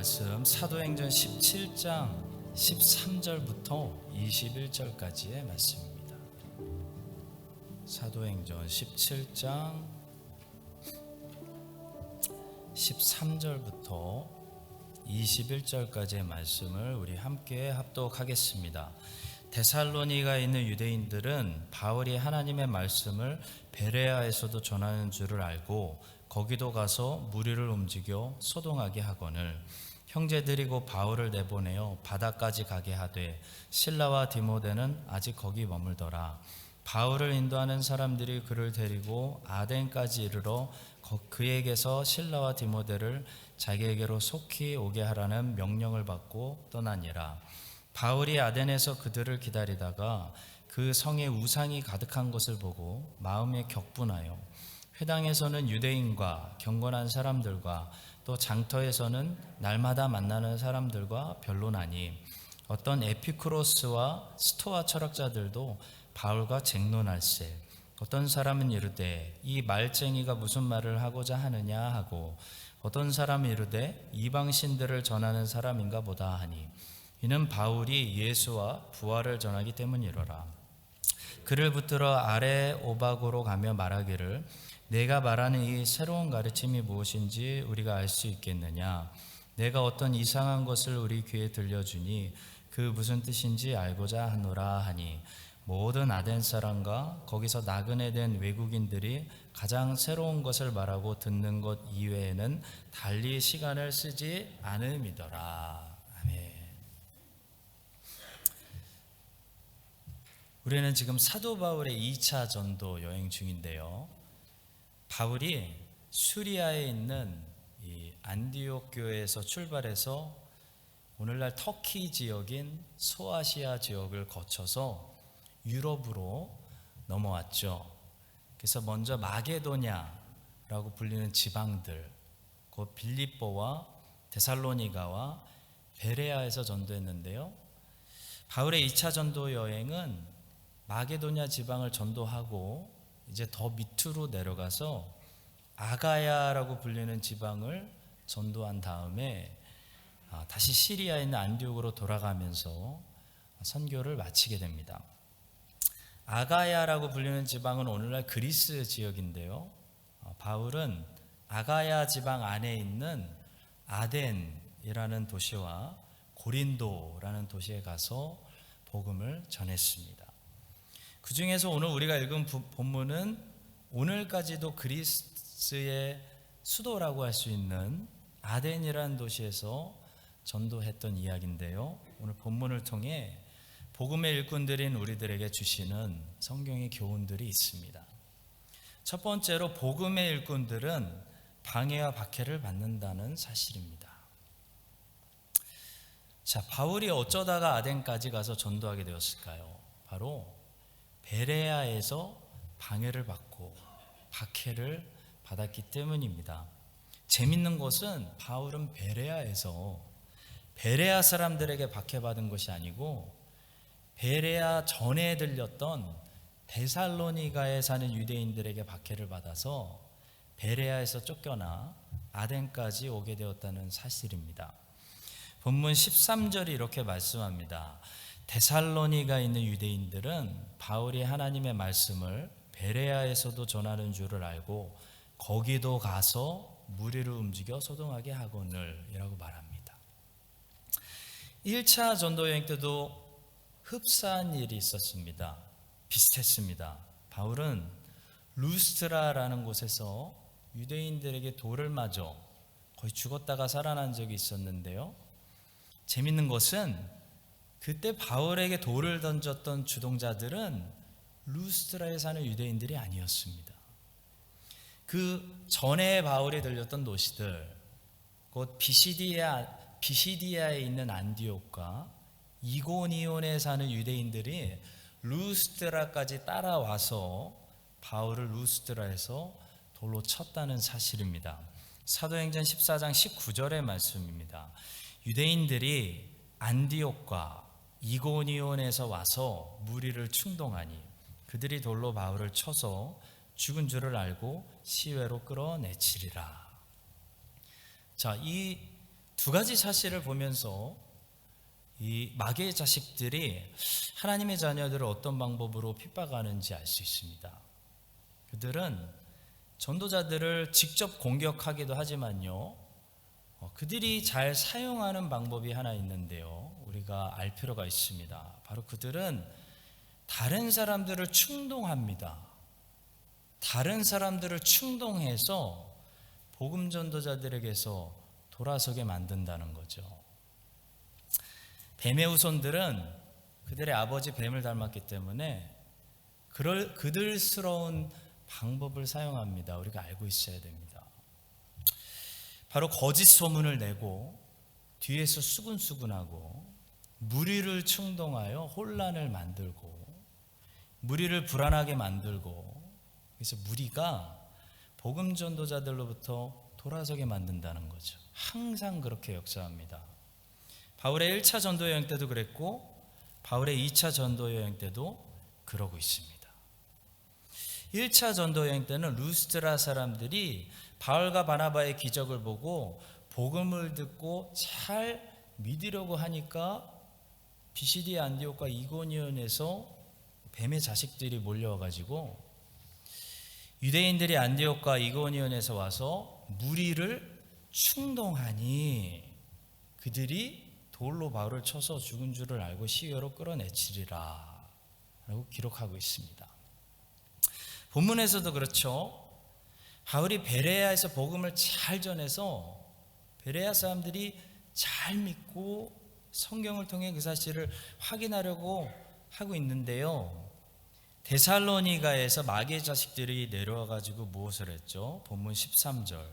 말씀 사도행전 17장 13절부터 21절까지의 말씀입니다. 사도행전 17장 13절부터 21절까지의 말씀을 우리 함께 합독하겠습니다. 데살로니가에 있는 유대인들은 바울이 하나님의 말씀을 베레아에서도 전하는 줄을 알고 거기도 가서 무리를 움직여 소동하게 하거늘 형제들이 곧 바울을 내보내어 바다까지 가게 하되 실라와 디모데는 아직 거기 머물더라. 바울을 인도하는 사람들이 그를 데리고 아덴까지 이르러 그에게서 실라와 디모데를 자기에게로 속히 오게 하라는 명령을 받고 떠나니라. 바울이 아덴에서 그들을 기다리다가 그 성에 우상이 가득한 것을 보고 마음에 격분하여 회당에서는 유대인과 경건한 사람들과 또 장터에서는 날마다 만나는 사람들과 변론하니 어떤 에피쿠로스와 스토아 철학자들도 바울과 쟁론할세 어떤 사람은 이르되 이 말쟁이가 무슨 말을 하고자 하느냐 하고 어떤 사람은 이르되 이방신들을 전하는 사람인가 보다 하니 이는 바울이 예수와 부활을 전하기 때문이로라. 그를 붙들어 아레오바고로 가며 말하기를 내가 말하는 이 새로운 가르침이 무엇인지 우리가 알 수 있겠느냐. 내가 어떤 이상한 것을 우리 귀에 들려주니 그 무슨 뜻인지 알고자 하노라 하니 모든 아덴 사람과 거기서 나그네 된 외국인들이 가장 새로운 것을 말하고 듣는 것 이외에는 달리 시간을 쓰지 않음이더라. 아멘. 우리는 지금 사도 바울의 2차 전도 여행 중인데요. 바울이 수리아에 있는 이 안디옥 교회에서 출발해서 오늘날 터키 지역인 소아시아 지역을 거쳐서 유럽으로 넘어왔죠. 그래서 먼저 마게도냐라고 불리는 지방들, 곧 빌립보와 데살로니가와 베레아에서 전도했는데요. 바울의 2차 전도 여행은 마게도냐 지방을 전도하고 이제 더 밑으로 내려가서 아가야라고 불리는 지방을 전도한 다음에 다시 시리아에 있는 안디옥으로 돌아가면서 선교를 마치게 됩니다. 아가야라고 불리는 지방은 오늘날 그리스 지역인데요. 바울은 아가야 지방 안에 있는 아덴이라는 도시와 고린도라는 도시에 가서 복음을 전했습니다. 그 중에서 오늘 우리가 읽은 본문은 오늘까지도 그리스의 수도라고 할 수 있는 아덴이라는 도시에서 전도했던 이야기인데요. 오늘 본문을 통해 복음의 일꾼들인 우리들에게 주시는 성경의 교훈들이 있습니다. 첫 번째로 복음의 일꾼들은 방해와 박해를 받는다는 사실입니다. 자, 바울이 어쩌다가 아덴까지 가서 전도하게 되었을까요? 바로 베레아에서 방해를 받고 박해를 받았기 때문입니다. 재밌는 것은 바울은 베레아에서 베레아 사람들에게 박해받은 것이 아니고 베레아 전에 들렸던 데살로니가에 사는 유대인들에게 박해를 받아서 베레아에서 쫓겨나 아덴까지 오게 되었다는 사실입니다. 본문 13절이 이렇게 말씀합니다. 데살로니가에 있는 유대인들은 바울이 하나님의 말씀을 베레아에서도 전하는 줄을 알고 거기도 가서 무리를 움직여 소동하게 하거늘 이라고 말합니다. 1차 전도 여행 때도 흡사한 일이 있었습니다. 비슷했습니다. 바울은 루스트라라는 곳에서 유대인들에게 돌을 맞아 거의 죽었다가 살아난 적이 있었는데요. 재밌는 것은 그때 바울에게 돌을 던졌던 주동자들은 루스트라에 사는 유대인들이 아니었습니다. 그 전에 바울이 들렸던 도시들, 곧 비시디아에 있는 안디옥과 이고니온에 사는 유대인들이 루스트라까지 따라와서 바울을 루스트라에서 돌로 쳤다는 사실입니다. 사도행전 14장 19절의 말씀입니다. 유대인들이 안디옥과 이고니온에서 와서 무리를 충동하니 그들이 돌로 바울을 쳐서 죽은 줄을 알고 시외로 끌어내치리라. 자, 이 두 가지 사실을 보면서 이 마귀의 자식들이 하나님의 자녀들을 어떤 방법으로 핍박하는지 알 수 있습니다. 그들은 전도자들을 직접 공격하기도 하지만요, 그들이 잘 사용하는 방법이 하나 있는데요, 우리가 알 필요가 있습니다. 바로 그들은 다른 사람들을 충동합니다. 다른 사람들을 충동해서 복음 전도자들에게서 돌아서게 만든다는 거죠. 뱀의 후손들은 그들의 아버지 뱀을 닮았기 때문에 그들스러운 방법을 사용합니다. 우리가 알고 있어야 됩니다. 바로 거짓 소문을 내고 뒤에서 수근수근하고 무리를 충동하여 혼란을 만들고 무리를 불안하게 만들고, 그래서 무리가 복음 전도자들로부터 돌아서게 만든다는 거죠. 항상 그렇게 역사합니다. 바울의 1차 전도 여행 때도 그랬고 바울의 2차 전도 여행 때도 그러고 있습니다. 1차 전도 여행 때는 루스드라 사람들이 바울과 바나바의 기적을 보고 복음을 듣고 잘 믿으려고 하니까 비시디 안디옥과 이고니온에서 뱀의 자식들이 몰려와가지고 유대인들이 안디옥과 이고니온에서 와서 무리를 충동하니 그들이 돌로 바울을 쳐서 죽은 줄을 알고 시외로 끌어내치리라 라고 기록하고 있습니다. 본문에서도 그렇죠. 바울이 베레아에서 복음을 잘 전해서 베레아 사람들이 잘 믿고 성경을 통해 그 사실을 확인하려고 하고 있는데요, 데살로니가에서 마귀의 자식들이 내려와 가지고 무엇을 했죠? 본문 13절,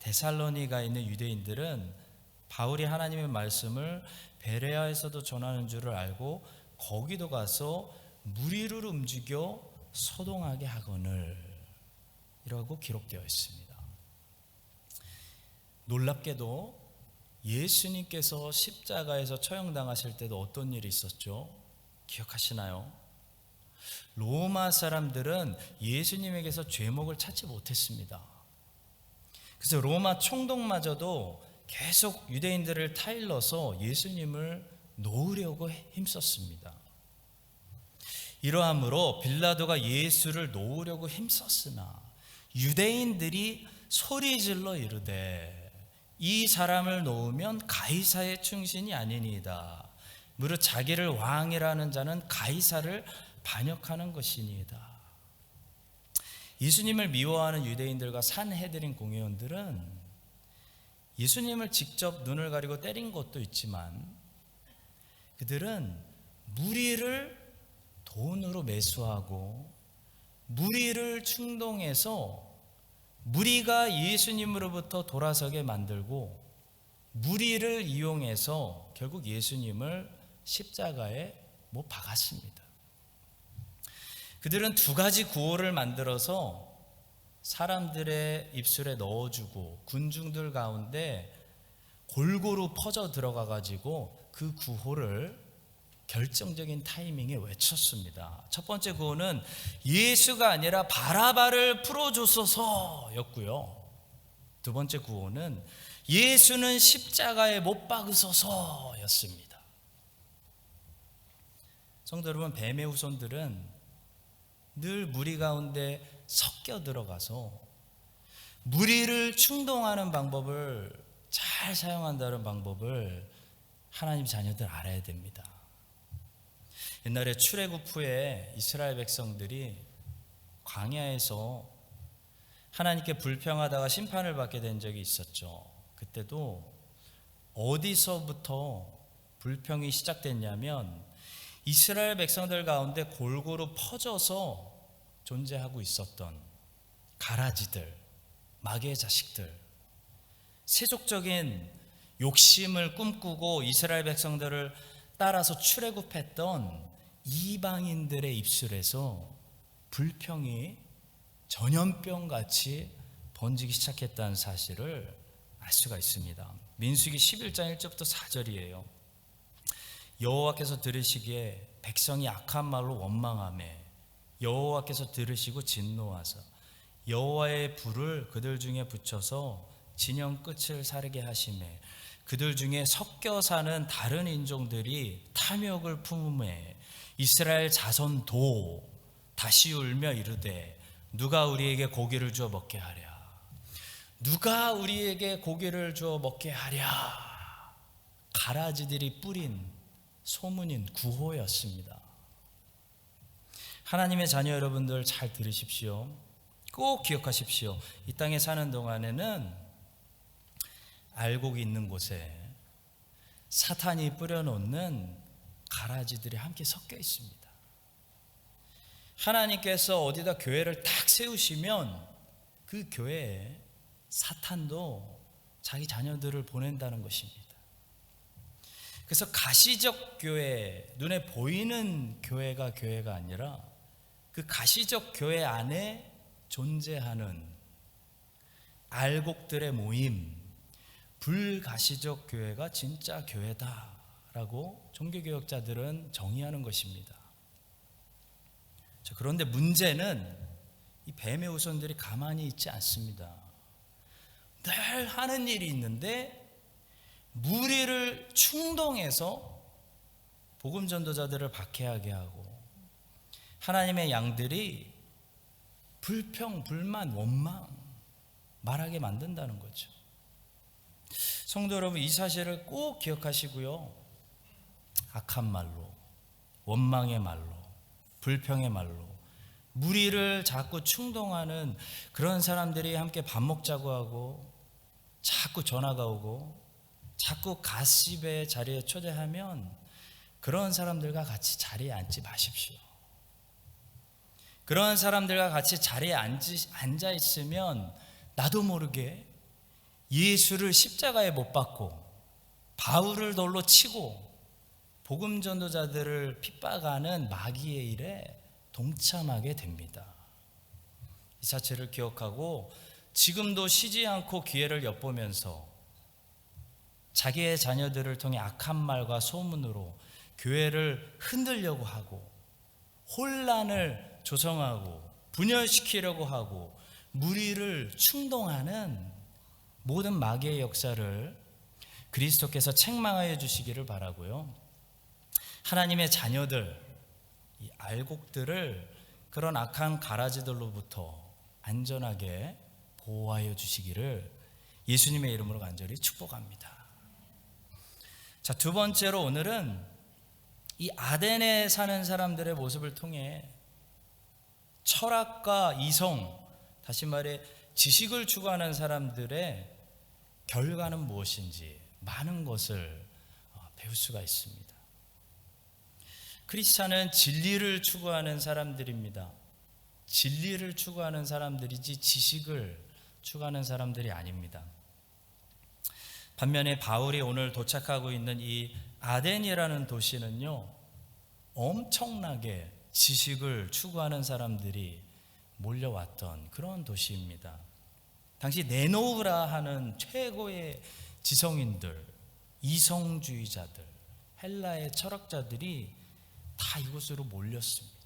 데살로니가에 있는 유대인들은 바울이 하나님의 말씀을 베레아에서도 전하는 줄을 알고 거기도 가서 무리를 움직여 소동하게 하거늘 이라고 기록되어 있습니다. 놀랍게도 예수님께서 십자가에서 처형당하실 때도 어떤 일이 있었죠? 기억하시나요? 로마 사람들은 예수님에게서 죄목을 찾지 못했습니다. 그래서 로마 총독마저도 계속 유대인들을 타일러서 예수님을 놓으려고 힘썼습니다. 이러함으로 빌라도가 예수를 놓으려고 힘썼으나 유대인들이 소리질러 이르되 이 사람을 놓으면 가이사의 충신이 아니니이다. 무릇 자기를 왕이라는 자는 가이사를 반역하는 것이니이다. 예수님을 미워하는 유대인들과 산헤드린 공회원들은 예수님을 직접 눈을 가리고 때린 것도 있지만 그들은 무리를 돈으로 매수하고 무리를 충동해서 무리가 예수님으로부터 돌아서게 만들고 무리를 이용해서 결국 예수님을 십자가에 못 박았습니다. 그들은 두 가지 구호를 만들어서 사람들의 입술에 넣어주고 군중들 가운데 골고루 퍼져 들어가 가지고 그 구호를 결정적인 타이밍에 외쳤습니다. 첫 번째 구호는 예수가 아니라 바라바를 풀어주소서였고요. 두 번째 구호는 예수는 십자가에 못 박으소서였습니다. 성도 여러분, 뱀의 후손들은 늘 무리 가운데 섞여 들어가서 무리를 충동하는 방법을 잘 사용한다는 방법을 하나님 자녀들 알아야 됩니다. 옛날에 출애굽 후에 이스라엘 백성들이 광야에서 하나님께 불평하다가 심판을 받게 된 적이 있었죠. 그때도 어디서부터 불평이 시작됐냐면 이스라엘 백성들 가운데 골고루 퍼져서 존재하고 있었던 가라지들, 마귀의 자식들, 세속적인 욕심을 꿈꾸고 이스라엘 백성들을 따라서 출애굽했던 이방인들의 입술에서 불평이 전염병같이 번지기 시작했다는 사실을 알 수가 있습니다. 민수기 11장 1절부터 4절이에요. 여호와께서 들으시기에 백성이 악한 말로 원망하매 여호와께서 들으시고 진노하사 여호와의 불을 그들 중에 붙여서 진영 끝을 사르게 하시매 그들 중에 섞여 사는 다른 인종들이 탐욕을 품음에 이스라엘 자손도 다시 울며 이르되 누가 우리에게 고기를 주어 먹게 하랴. 누가 우리에게 고기를 주어 먹게 하랴. 가라지들이 뿌린 소문인 구호였습니다. 하나님의 자녀 여러분들 잘 들으십시오. 꼭 기억하십시오. 이 땅에 사는 동안에는 알곡이 있는 곳에 사탄이 뿌려놓는 가라지들이 함께 섞여 있습니다. 하나님께서 어디다 교회를 딱 세우시면 그 교회에 사탄도 자기 자녀들을 보낸다는 것입니다. 그래서 가시적 교회, 눈에 보이는 교회가 아니라 그 가시적 교회 안에 존재하는 알곡들의 모임, 불가시적 교회가 진짜 교회다라고 종교개혁자들은 정의하는 것입니다. 그런데 문제는 이 뱀의 후손들이 가만히 있지 않습니다. 늘 하는 일이 있는데 무리를 충동해서 복음 전도자들을 박해하게 하고 하나님의 양들이 불평, 불만, 원망 말하게 만든다는 거죠. 성도 여러분, 이 사실을 꼭 기억하시고요. 악한 말로, 원망의 말로, 불평의 말로 무리를 자꾸 충동하는 그런 사람들이 함께 밥 먹자고 하고 자꾸 전화가 오고 자꾸 가십의 자리에 초대하면 그런 사람들과 같이 자리에 앉지 마십시오. 그런 사람들과 같이 자리에 앉아 있으면 나도 모르게 예수를 십자가에 못 박고 바울을 돌로 치고 복음 전도자들을 핍박하는 마귀의 일에 동참하게 됩니다. 이 사실을 기억하고 지금도 쉬지 않고 기회를 엿보면서 자기의 자녀들을 통해 악한 말과 소문으로 교회를 흔들려고 하고 혼란을 조성하고 분열시키려고 하고 무리를 충동하는 모든 마귀의 역사를 그리스도께서 책망하여 주시기를 바라고요. 하나님의 자녀들, 이 알곡들을 그런 악한 가라지들로부터 안전하게 보호하여 주시기를 예수님의 이름으로 간절히 축복합니다. 자, 두 번째로 오늘은 이 아덴에 사는 사람들의 모습을 통해 철학과 이성, 다시 말해 지식을 추구하는 사람들의 결과는 무엇인지 많은 것을 배울 수가 있습니다. 크리스찬은 진리를 추구하는 사람들입니다. 진리를 추구하는 사람들이지 지식을 추구하는 사람들이 아닙니다. 반면에 바울이 오늘 도착하고 있는 이 아덴이라는 도시는요, 엄청나게 지식을 추구하는 사람들이 몰려왔던 그런 도시입니다. 당시 네노우라 하는 최고의 지성인들, 이성주의자들, 헬라의 철학자들이 다 이곳으로 몰렸습니다.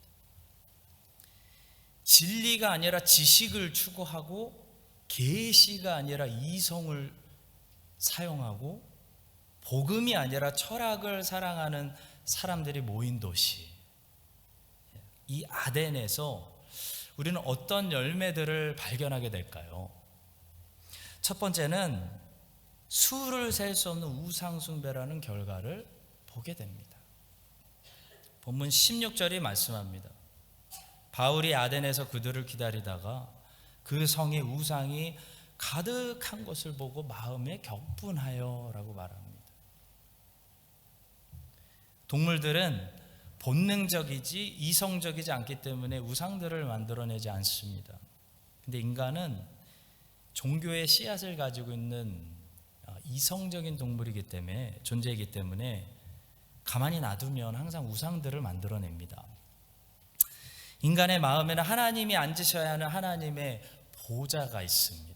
진리가 아니라 지식을 추구하고 계시가 아니라 이성을 사용하고 복음이 아니라 철학을 사랑하는 사람들이 모인 도시. 이 아덴에서 우리는 어떤 열매들을 발견하게 될까요? 첫 번째는 수를 셀 수 없는 우상숭배라는 결과를 보게 됩니다. 본문 16절이 말씀합니다. 바울이 아덴에서 그들을 기다리다가 그 성의 우상이 가득한 것을 보고 마음에 격분하여 라고 말합니다. 동물들은 본능적이지 이성적이지 않기 때문에 우상들을 만들어내지 않습니다. 근데 인간은 종교의 씨앗을 가지고 있는 이성적인 동물이기 때문에, 존재이기 때문에 가만히 놔두면 항상 우상들을 만들어냅니다. 인간의 마음에는 하나님이 앉으셔야 하는 하나님의 보좌가 있습니다.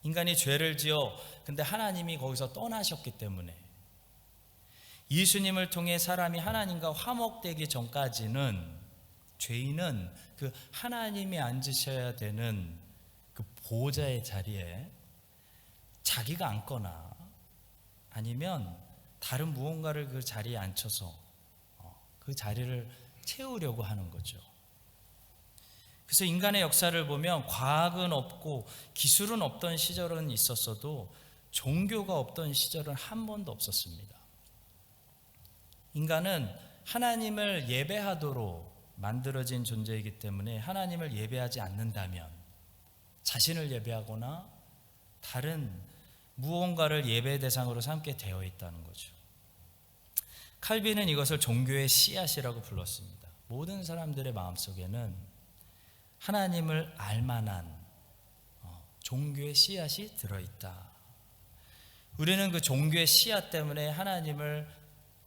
인간이 죄를 지어 근데 하나님이 거기서 떠나셨기 때문에 예수님을 통해 사람이 하나님과 화목되기 전까지는 죄인은 그 하나님이 앉으셔야 되는 그 보좌의 자리에 자기가 앉거나 아니면 다른 무언가를 그 자리에 앉혀서 그 자리를 채우려고 하는 거죠. 그래서 인간의 역사를 보면 과학은 없고 기술은 없던 시절은 있었어도 종교가 없던 시절은 한 번도 없었습니다. 인간은 하나님을 예배하도록 만들어진 존재이기 때문에 하나님을 예배하지 않는다면 자신을 예배하거나 다른 무언가를 예배 대상으로 삼게 되어 있다는 거죠. 칼빈은 이것을 종교의 씨앗이라고 불렀습니다. 모든 사람들의 마음속에는 하나님을 알만한 종교의 씨앗이 들어있다. 우리는 그 종교의 씨앗 때문에 하나님을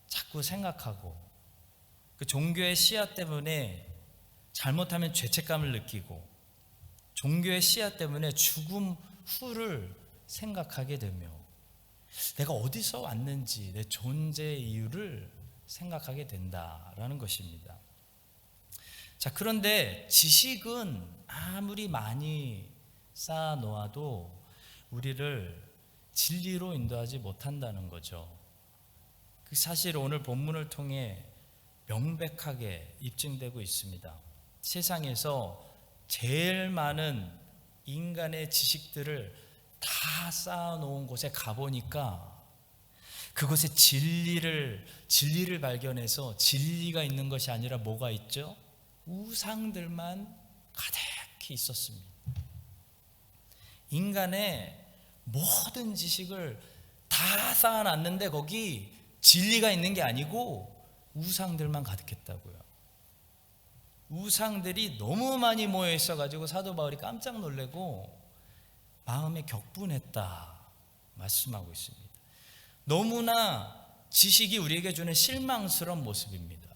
자꾸 생각하고 그 종교의 씨앗 때문에 잘못하면 죄책감을 느끼고 종교의 씨앗 때문에 죽음 후를 생각하게 되며 내가 어디서 왔는지 내 존재의 이유를 생각하게 된다라는 것입니다. 자, 그런데 지식은 아무리 많이 쌓아놓아도 우리를 진리로 인도하지 못한다는 거죠. 사실 오늘 본문을 통해 명백하게 입증되고 있습니다. 세상에서 제일 많은 인간의 지식들을 다 쌓아놓은 곳에 가보니까 그곳에 진리를 발견해서 진리가 있는 것이 아니라 뭐가 있죠? 우상들만 가득히 있었습니다. 인간의 모든 지식을 다 쌓아놨는데 거기 진리가 있는 게 아니고 우상들만 가득했다고요. 우상들이 너무 많이 모여 있어가지고 사도 바울이 깜짝 놀래고 마음에 격분했다 말씀하고 있습니다. 너무나 지식이 우리에게 주는 실망스러운 모습입니다.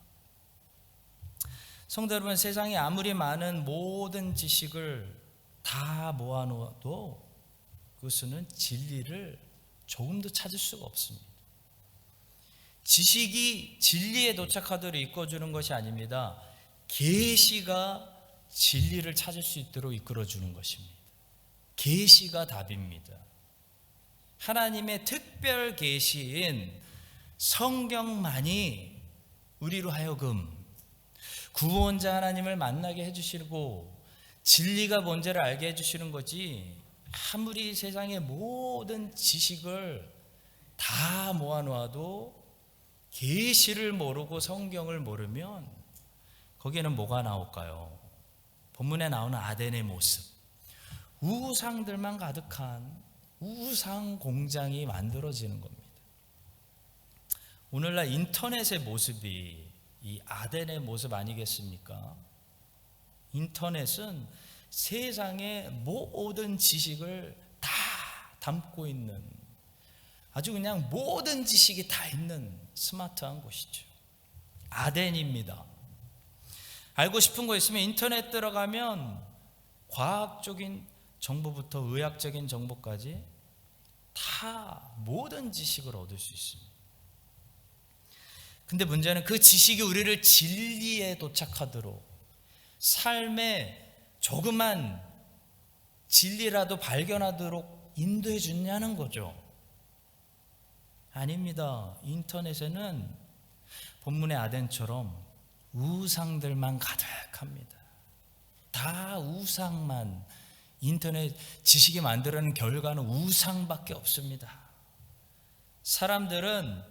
성도 여러분, 세상에 아무리 많은 모든 지식을 다 모아놓아도 그것은 진리를 조금도 찾을 수가 없습니다. 지식이 진리에 도착하도록 이끌어주는 것이 아닙니다. 계시가 진리를 찾을 수 있도록 이끌어주는 것입니다. 계시가 답입니다. 하나님의 특별 계시인 성경만이 우리로 하여금 구원자 하나님을 만나게 해주시고 진리가 뭔지를 알게 해주시는 거지, 아무리 세상의 모든 지식을 다 모아놓아도 계시를 모르고 성경을 모르면 거기에는 뭐가 나올까요? 본문에 나오는 아덴의 모습, 우상들만 가득한 우상 공장이 만들어지는 겁니다. 오늘날 인터넷의 모습이 이 아덴의 모습 아니겠습니까? 인터넷은 세상의 모든 지식을 다 담고 있는, 아주 그냥 모든 지식이 다 있는 스마트한 곳이죠. 아덴입니다. 알고 싶은 거 있으면 인터넷 들어가면 과학적인 정보부터 의학적인 정보까지 다 모든 지식을 얻을 수 있습니다. 근데 문제는 그 지식이 우리를 진리에 도착하도록, 삶에 조그만 진리라도 발견하도록 인도해 주냐는 거죠. 아닙니다. 인터넷에는 본문의 아덴처럼 우상들만 가득합니다. 다 우상만, 인터넷 지식이 만들어낸 결과는 우상밖에 없습니다. 사람들은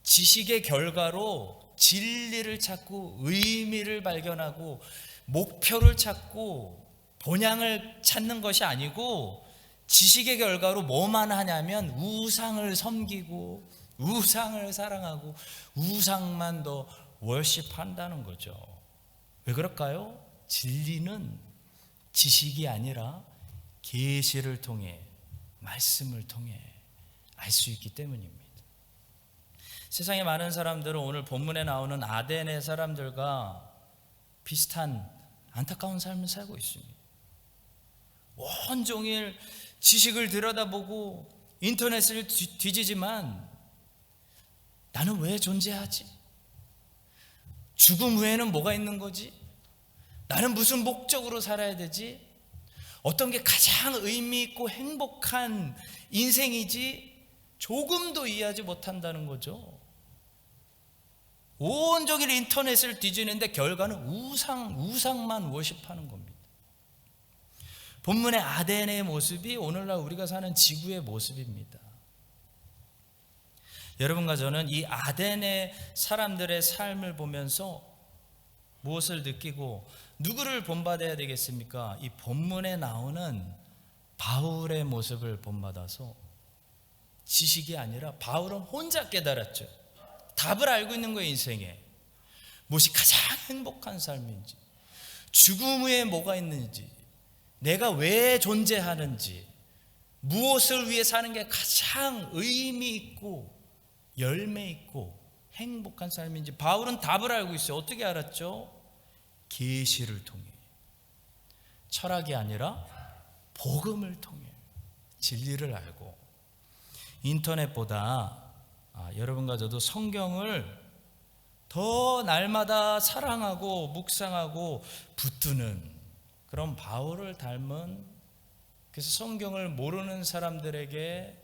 지식의 결과로 진리를 찾고 의미를 발견하고 목표를 찾고 본향을 찾는 것이 아니고, 지식의 결과로 뭐만 하냐면 우상을 섬기고 우상을 사랑하고 우상만 더 월십한다는 거죠. 왜 그럴까요? 진리는 지식이 아니라 계시를 통해, 말씀을 통해 알 수 있기 때문입니다. 세상에 많은 사람들은 오늘 본문에 나오는 아덴의 사람들과 비슷한 안타까운 삶을 살고 있습니다. 온종일 지식을 들여다보고 인터넷을 뒤지지만 나는 왜 존재하지? 죽음 후에는 뭐가 있는 거지? 나는 무슨 목적으로 살아야 되지? 어떤 게 가장 의미 있고 행복한 인생이지? 조금도 이해하지 못한다는 거죠. 온종일 인터넷을 뒤지는데 결과는 우상만 워십하는 겁니다. 본문의 아덴의 모습이 오늘날 우리가 사는 지구의 모습입니다. 여러분과 저는 이 아덴의 사람들의 삶을 보면서 무엇을 느끼고 누구를 본받아야 되겠습니까? 이 본문에 나오는 바울의 모습을 본받아서 지식이 아니라 바울은 혼자 깨달았죠. 답을 알고 있는 거예요. 인생에 무엇이 가장 행복한 삶인지, 죽음 후에 뭐가 있는지, 내가 왜 존재하는지, 무엇을 위해 사는 게 가장 의미 있고 열매 있고 행복한 삶인지 바울은 답을 알고 있어요. 어떻게 알았죠? 계시를 통해, 철학이 아니라 복음을 통해 진리를 알고. 인터넷보다 여러분과 저도 성경을 더 날마다 사랑하고 묵상하고 붙드는 그런 바울을 닮은, 그래서 성경을 모르는 사람들에게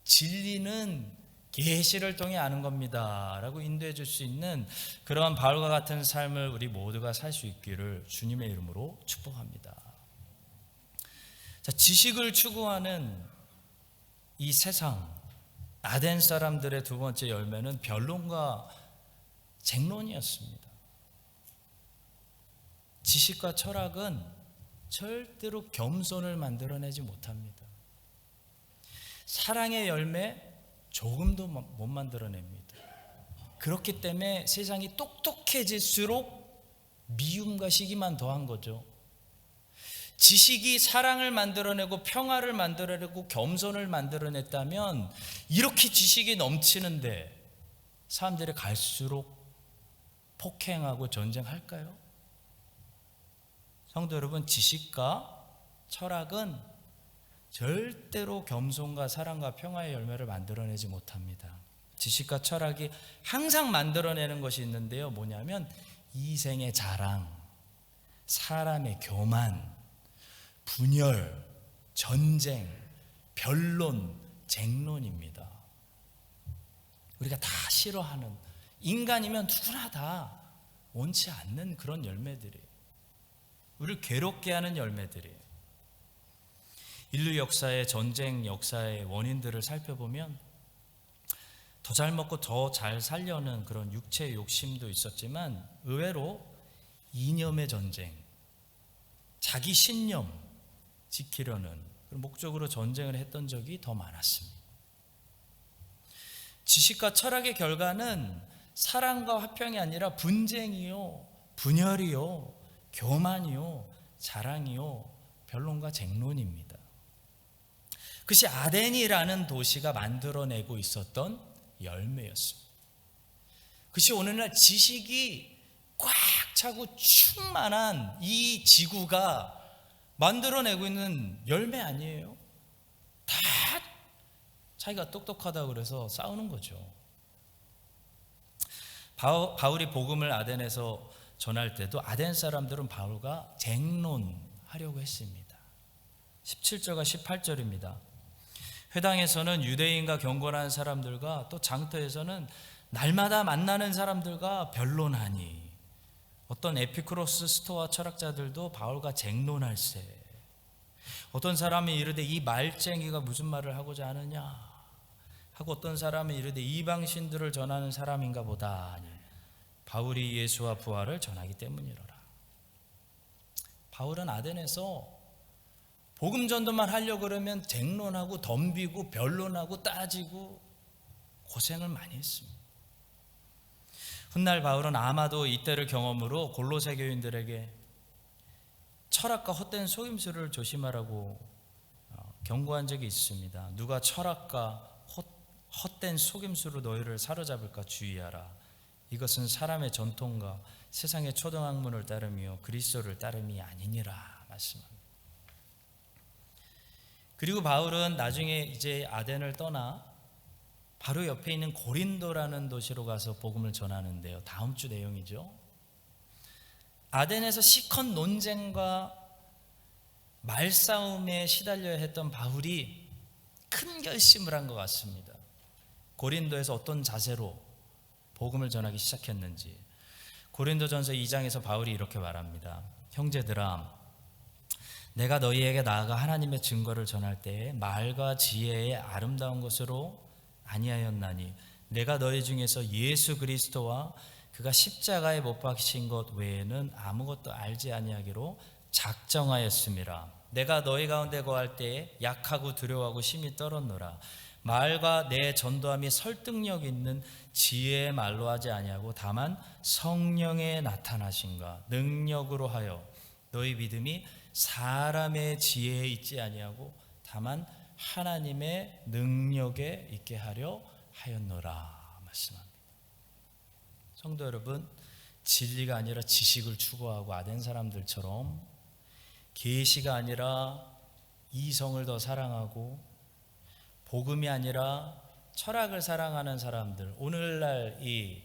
진리는 계시를 통해 아는 겁니다 라고 인도해 줄 수 있는 그러한 바울과 같은 삶을 우리 모두가 살 수 있기를 주님의 이름으로 축복합니다. 자, 지식을 추구하는 이 세상, 아덴 사람들의 두 번째 열매는 변론과 쟁론이었습니다. 지식과 철학은 절대로 겸손을 만들어내지 못합니다. 사랑의 열매 조금도 못 만들어냅니다. 그렇기 때문에 세상이 똑똑해질수록 미움과 시기만 더한 거죠. 지식이 사랑을 만들어내고 평화를 만들어내고 겸손을 만들어냈다면 이렇게 지식이 넘치는데 사람들이 갈수록 폭행하고 전쟁할까요? 성도 여러분, 지식과 철학은 절대로 겸손과 사랑과 평화의 열매를 만들어내지 못합니다. 지식과 철학이 항상 만들어내는 것이 있는데요, 뭐냐면 이생의 자랑, 사람의 교만, 분열, 전쟁, 변론, 쟁론입니다. 우리가 다 싫어하는, 인간이면 누구나 다 원치 않는 그런 열매들이에요. 우리를 괴롭게 하는 열매들이에요. 인류 역사의 전쟁 역사의 원인들을 살펴보면 더 잘 먹고 더 잘 살려는 그런 육체의 욕심도 있었지만 의외로 이념의 전쟁, 자기 신념 지키려는 그런 목적으로 전쟁을 했던 적이 더 많았습니다. 지식과 철학의 결과는 사랑과 화평이 아니라 분쟁이요, 분열이요, 교만이요, 자랑이요, 변론과 쟁론입니다. 그것이 아덴이라는 도시가 만들어내고 있었던 열매였습니다. 그것이 오늘날 지식이 꽉 차고 충만한 이 지구가 만들어내고 있는 열매 아니에요? 다 자기가 똑똑하다고 그래서 싸우는 거죠. 바울이 복음을 아덴에서 전할 때도 아덴 사람들은 바울과 쟁론하려고 했습니다. 17절과 18절입니다. 회당에서는 유대인과 경건한 사람들과 또 장터에서는 날마다 만나는 사람들과 변론하니 어떤 에피쿠로스 스토아 철학자들도 바울과 쟁론할세. 어떤 사람이 이르되 이 말쟁이가 무슨 말을 하고자 하느냐 하고 어떤 사람이 이르되 이방신들을 전하는 사람인가 보다 하니 바울이 예수와 부활을 전하기 때문이로라. 바울은 아덴에서 복음 전도만 하려고 그러면 쟁론하고 덤비고 변론하고 따지고 고생을 많이 했습니다. 훗날 바울은 아마도 이때를 경험으로 골로새 교인들에게 철학과 헛된 속임수를 조심하라고 경고한 적이 있습니다. 누가 철학과 헛된 속임수로 너희를 사로잡을까 주의하라. 이것은 사람의 전통과 세상의 초등학문을 따름이요 그리스도를 따름이 아니니라 말씀합니다. 그리고 바울은 나중에 이제 아덴을 떠나 바로 옆에 있는 고린도라는 도시로 가서 복음을 전하는데요. 다음 주 내용이죠. 아덴에서 시컨 논쟁과 말싸움에 시달려야 했던 바울이 큰 결심을 한 것 같습니다. 고린도에서 어떤 자세로 복음을 전하기 시작했는지. 고린도전서 2장에서 바울이 이렇게 말합니다. 형제들아, 내가 너희에게 나아가 하나님의 증거를 전할 때에 말과 지혜의 아름다운 것으로 아니하였나니 내가 너희 중에서 예수 그리스도와 그가 십자가에 못 박히신 것 외에는 아무것도 알지 아니하기로 작정하였음이라. 내가 너희 가운데 거할 때에 약하고 두려워하고 심히 떨었노라. 말과 내 전도함이 설득력 있는 지혜의 말로 하지 아니하고 다만 성령의 나타나심과 능력으로 하여 너희 믿음이 사람의 지혜에 있지 아니하고 다만 하나님의 능력에 있게 하려 하였노라 말씀합니다. 성도 여러분, 진리가 아니라 지식을 추구하고 아덴 사람들처럼 계시가 아니라 이성을 더 사랑하고 복음이 아니라 철학을 사랑하는 사람들, 오늘날 이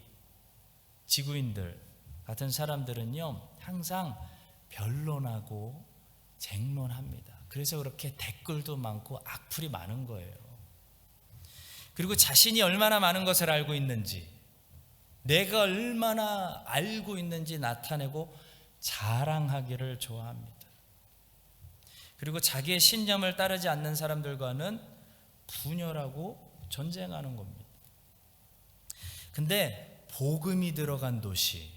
지구인들 같은 사람들은요 항상 변론하고 쟁론합니다. 그래서 그렇게 댓글도 많고 악플이 많은 거예요. 그리고 자신이 얼마나 많은 것을 알고 있는지, 내가 얼마나 알고 있는지 나타내고 자랑하기를 좋아합니다. 그리고 자기의 신념을 따르지 않는 사람들과는 분열하고 전쟁하는 겁니다. 근데 복음이 들어간 도시,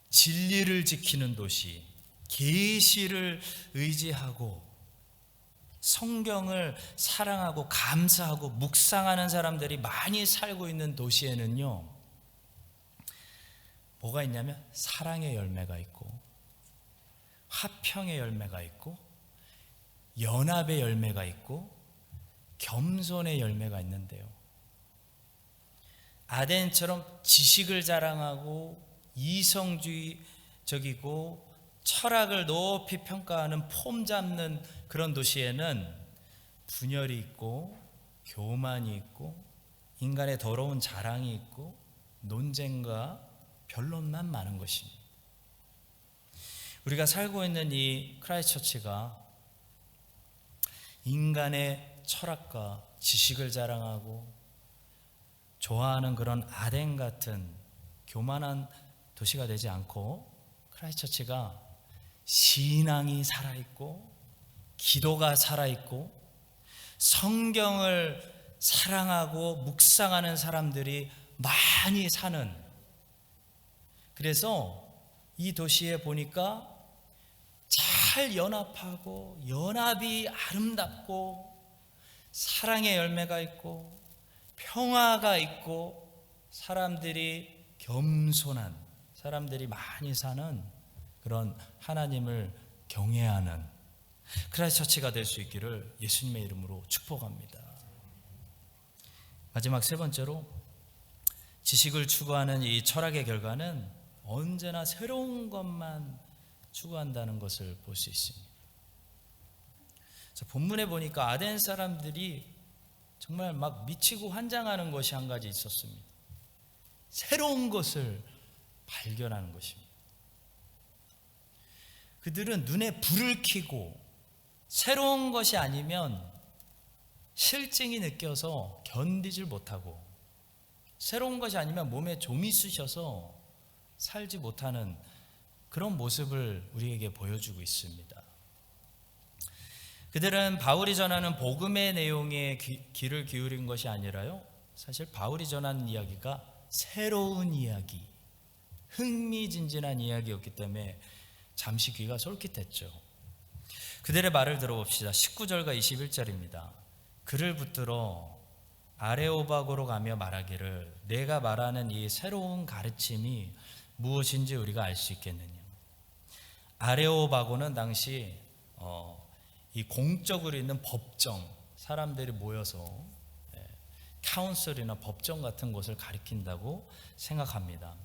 진리를 지키는 도시, 계시를 의지하고 성경을 사랑하고 감사하고 묵상하는 사람들이 많이 살고 있는 도시에는요 뭐가 있냐면 사랑의 열매가 있고 화평의 열매가 있고 연합의 열매가 있고 겸손의 열매가 있는데요, 아덴처럼 지식을 자랑하고 이성주의적이고 철학을 높이 평가하는 폼 잡는 그런 도시에는 분열이 있고 교만이 있고 인간의 더러운 자랑이 있고 논쟁과 변론만 많은 것입니다. 우리가 살고 있는 이 크라이스트처치가 인간의 철학과 지식을 자랑하고 좋아하는 그런 아덴 같은 교만한 도시가 되지 않고 크라이스트처치가 신앙이 살아있고 기도가 살아있고 성경을 사랑하고 묵상하는 사람들이 많이 사는, 그래서 이 도시에 보니까 잘 연합하고 연합이 아름답고 사랑의 열매가 있고 평화가 있고 사람들이 겸손한 사람들이 많이 사는 그런 하나님을 경외하는 크라이스트처치가 될 수 있기를 예수님의 이름으로 축복합니다. 마지막 세 번째로, 지식을 추구하는 이 철학의 결과는 언제나 새로운 것만 추구한다는 것을 볼 수 있습니다. 본문에 보니까 아덴 사람들이 정말 막 미치고 환장하는 것이 한 가지 있었습니다. 새로운 것을 발견하는 것입니다. 그들은 눈에 불을 켜고 새로운 것이 아니면 실증이 느껴서 견디질 못하고 새로운 것이 아니면 몸에 좀이 쑤셔서 살지 못하는 그런 모습을 우리에게 보여주고 있습니다. 그들은 바울이 전하는 복음의 내용에 귀를 기울인 것이 아니라요, 사실 바울이 전하는 이야기가 새로운 이야기, 흥미진진한 이야기였기 때문에 잠시 귀가 솔깃했죠. 그들의 말을 들어봅시다. 19절과 21절입니다. 그를 붙들어 아레오바고로 가며 말하기를 내가 말하는 이 새로운 가르침이 무엇인지 우리가 알 수 있겠느냐. 아레오바고는 당시 이 공적으로 있는 법정, 사람들이 모여서 카운슬이나 법정 같은 곳을 가리킨다고 생각합니다.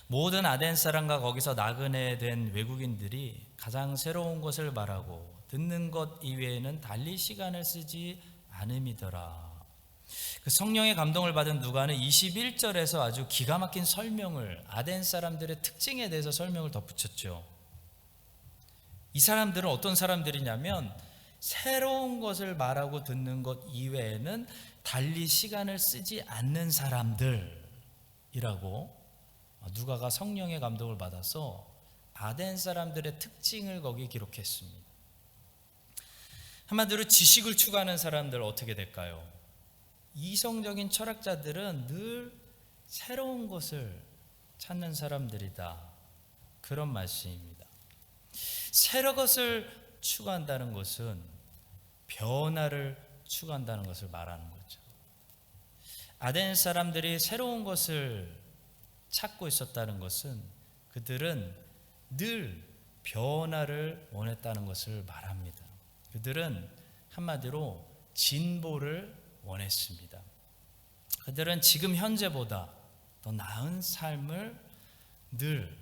모든 아덴 사람과 거기서 나그네 된 외국인들이 가장 새로운 것을 말하고 듣는 것 이외에는 달리 시간을 쓰지 않음이더라. 그 성령의 감동을 받은 누가는 21절에서 아주 기가 막힌 설명을, 아덴 사람들의 특징에 대해서 설명을 덧붙였죠. 이 사람들은 어떤 사람들이냐면 새로운 것을 말하고 듣는 것 이외에는 달리 시간을 쓰지 않는 사람들이라고 누가가 성령의 감동을 받아서 아덴 사람들의 특징을 거기 기록했습니다. 한마디로 지식을 추구하는 사람들 어떻게 될까요? 이성적인 철학자들은 늘 새로운 것을 찾는 사람들이다, 그런 말씀입니다. 새로운 것을 추구한다는 것은 변화를 추구한다는 것을 말하는 거죠. 아덴 사람들이 새로운 것을 찾고 있었다는 것은 그들은 늘 변화를 원했다는 것을 말합니다. 그들은 한마디로 진보를 원했습니다. 그들은 지금 현재보다 더 나은 삶을 늘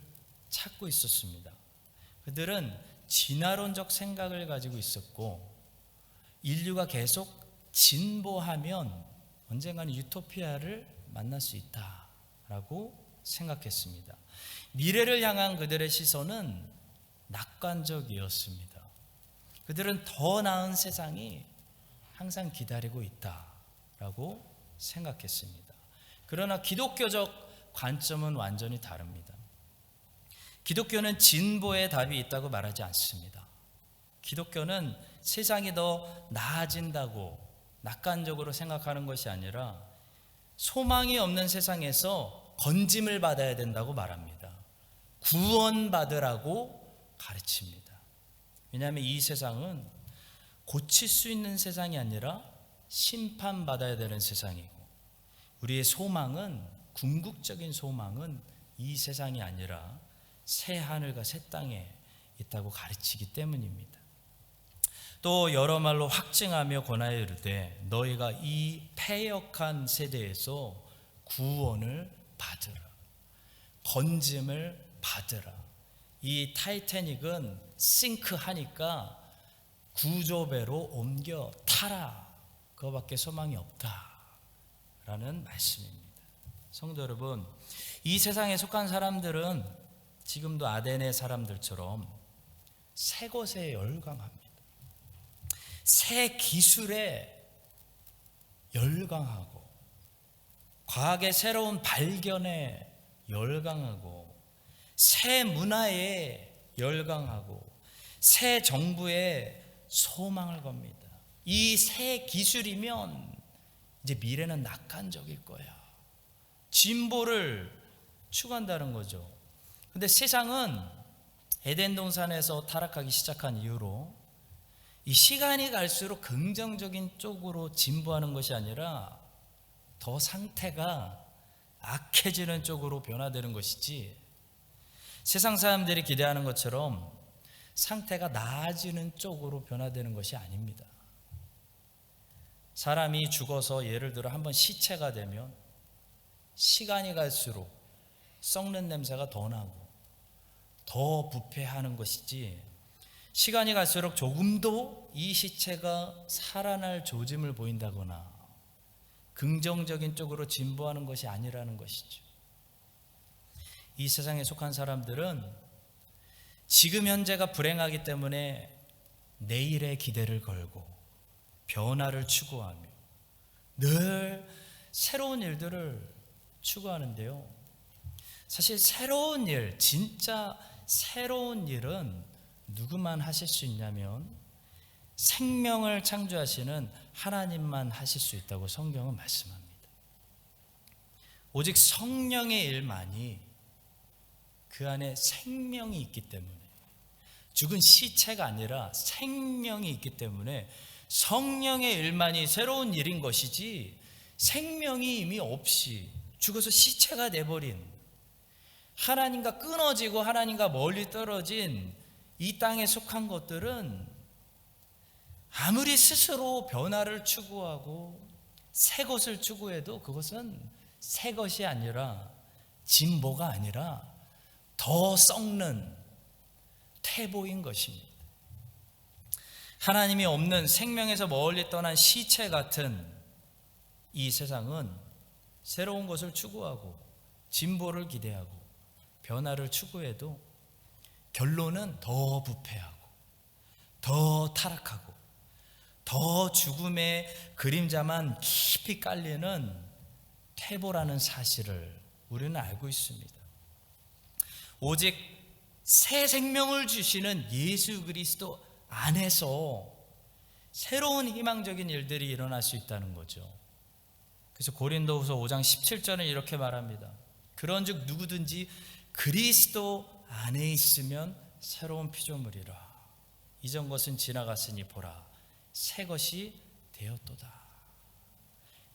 찾고 있었습니다. 그들은 진화론적 생각을 가지고 있었고, 인류가 계속 진보하면 언젠가는 유토피아를 만날 수 있다라고 생각했습니다. 미래를 향한 그들의 시선은 낙관적이었습니다. 그들은 더 나은 세상이 항상 기다리고 있다라고 생각했습니다. 그러나 기독교적 관점은 완전히 다릅니다. 기독교는 진보의 답이 있다고 말하지 않습니다. 기독교는 세상이 더 나아진다고 낙관적으로 생각하는 것이 아니라 소망이 없는 세상에서 건짐을 받아야 된다고 말합니다. 구원받으라고 가르칩니다. 왜냐하면 이 세상은 고칠 수 있는 세상이 아니라 심판받아야 되는 세상이고, 우리의 소망은, 궁극적인 소망은 이 세상이 아니라 새 하늘과 새 땅에 있다고 가르치기 때문입니다. 또 여러 말로 확증하며 권하여 이르되 너희가 이 패역한 세대에서 구원을 받으라, 건짐을 받으라. 이 타이타닉은 싱크하니까 구조배로 옮겨 타라, 그거밖에 소망이 없다라는 말씀입니다. 성도 여러분, 이 세상에 속한 사람들은 지금도 아덴의 사람들처럼 새 것에 열광합니다. 새 기술에 열광하고, 과학의 새로운 발견에 열광하고, 새 문화에 열광하고, 새 정부에 소망을 겁니다. 이 새 기술이면 이제 미래는 낙관적일 거야. 진보를 추구한다는 거죠. 근데 세상은 에덴 동산에서 타락하기 시작한 이후로 이 시간이 갈수록 긍정적인 쪽으로 진보하는 것이 아니라 더 상태가 악해지는 쪽으로 변화되는 것이지, 세상 사람들이 기대하는 것처럼 상태가 나아지는 쪽으로 변화되는 것이 아닙니다. 사람이 죽어서 예를 들어 한번 시체가 되면 시간이 갈수록 썩는 냄새가 더 나고 더 부패하는 것이지, 시간이 갈수록 조금도 이 시체가 살아날 조짐을 보인다거나 긍정적인 쪽으로 진보하는 것이 아니라는 것이죠. 이 세상에 속한 사람들은 지금 현재가 불행하기 때문에 내일의 기대를 걸고 변화를 추구하며 늘 새로운 일들을 추구하는데요, 사실 새로운 일, 진짜 새로운 일은 누구만 하실 수 있냐면 생명을 창조하시는 하나님만 하실 수 있다고 성경은 말씀합니다. 오직 성령의 일만이, 그 안에 생명이 있기 때문에, 죽은 시체가 아니라 생명이 있기 때문에 성령의 일만이 새로운 일인 것이지, 생명이 이미 없이 죽어서 시체가 돼버린, 하나님과 끊어지고 하나님과 멀리 떨어진 이 땅에 속한 것들은 아무리 스스로 변화를 추구하고 새 것을 추구해도 그것은 새 것이 아니라, 진보가 아니라 더 썩는 퇴보인 것입니다. 하나님이 없는 생명에서 멀리 떠난 시체 같은 이 세상은 새로운 것을 추구하고 진보를 기대하고 변화를 추구해도 결론은 더 부패하고 더 타락하고 더 죽음의 그림자만 깊이 깔리는 퇴보라는 사실을 우리는 알고 있습니다. 오직 새 생명을 주시는 예수 그리스도 안에서 새로운 희망적인 일들이 일어날 수 있다는 거죠. 그래서 고린도후서 5장 17절은 이렇게 말합니다. 그런즉 누구든지 그리스도 안에 있으면 새로운 피조물이라. 이전 것은 지나갔으니 보라 새 것이 되었도다.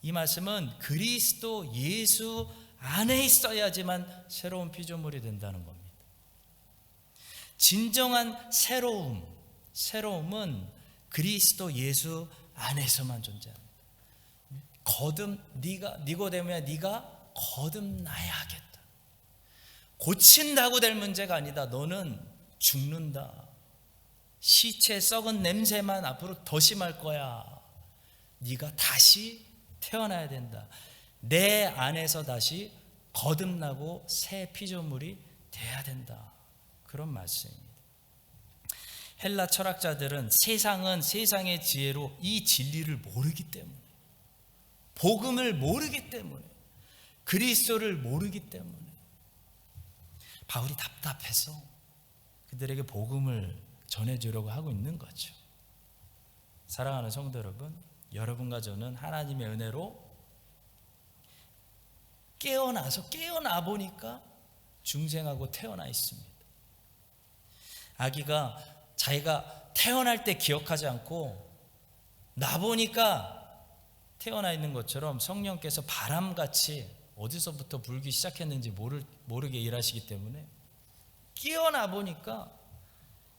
이 말씀은 그리스도 예수 안에 있어야지만 새로운 피조물이 된다는 겁니다. 진정한 새로움은 그리스도 예수 안에서만 존재합니다. 니고데모야 네가 거듭나야 하겠다. 고친다고 될 문제가 아니다. 너는 죽는다. 시체 썩은 냄새만 앞으로 더 심할 거야. 네가 다시 태어나야 된다. 내 안에서 다시 거듭나고 새 피조물이 돼야 된다. 그런 말씀입니다. 헬라 철학자들은 세상은 세상의 지혜로 이 진리를 모르기 때문에, 복음을 모르기 때문에, 그리스도를 모르기 때문에 바울이 답답해서 그들에게 복음을 전해주려고 하고 있는 거죠. 사랑하는 성도 여러분, 여러분과 저는 하나님의 은혜로 깨어나 보니까 중생하고 태어나 있습니다. 아기가 자기가 태어날 때 기억하지 않고 나 보니까 태어나 있는 것처럼 성령께서 바람같이 어디서부터 불기 시작했는지 모르게 일하시기 때문에 깨어나 보니까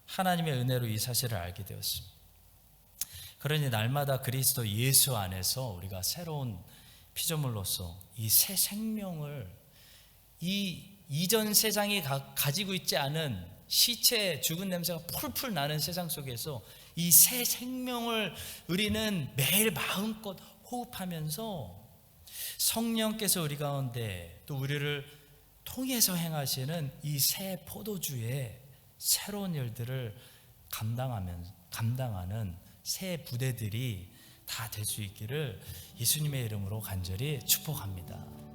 하나님의 은혜로 이 사실을 알게 되었습니다. 그러니 날마다 그리스도 예수 안에서 우리가 새로운 피조물로서 이 새 생명을, 이 이전 세상이 가지고 있지 않은 시체 죽은 냄새가 풀풀 나는 세상 속에서 이 새 생명을 우리는 매일 마음껏 호흡하면서 성령께서 우리 가운데 또 우리를 통해서 행하시는 이 새 포도주의 새로운 일들을 감당하는 새 부대들이 다 될 수 있기를 예수님의 이름으로 간절히 축복합니다.